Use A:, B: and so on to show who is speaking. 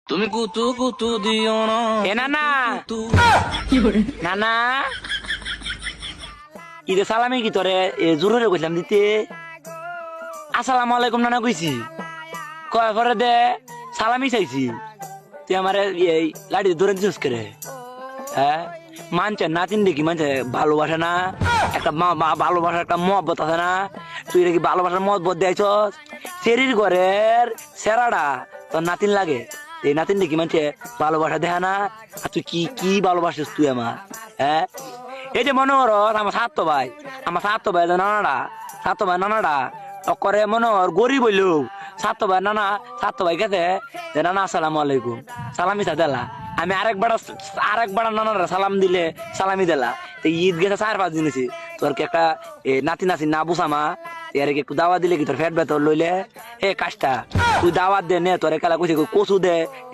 A: তুমি কুতু কুতু দিও না
B: এ নানা
A: তু
B: নানা ঈদে সালামি কি তোরে জোরে কইলাম দিতে আসসালামু আলাইকুম নানা কইছি কয় পরে দে সালামি চাইছি তুই আমার এই লাড়ি ধরে দিছিস করে হ্যাঁ মানছে নাতিন দেখি মানছে ভালোবাসে না একটা ভালোবাসার একটা মহব্বত আছে না তুই দেখি ভালোবাসার মহব্বত দিয়েছস শরীর ঘরের সেরাটা তোর নাতিন লাগে এই নাতিন দেখি মানছে ভালোবাসা দেখা না আর তুই কি কি ভালোবাসিস তুই আমার হ্যাঁ এই যে মনে করো আমার সাত ভাই নানাডা সাত ভাই নানাডা করে মনে কর গরিব হইলো সাত ভাই গেছে যে নানা আসসালামু আলাইকুম সালামি দিলা আমি আরেকবার নানারা সালাম দিলে সালামি দিলা তো ঈদ গেছে 4-5 দিন হয়েছে তোর কি একটা নাতি না বুঝামা এর একটু দাওয়াত দিলে কি তোর ফেট বেতর লইলে এ কাজটা তুই দাওয়াত দে নে তোর খেলা কইছে কচু দে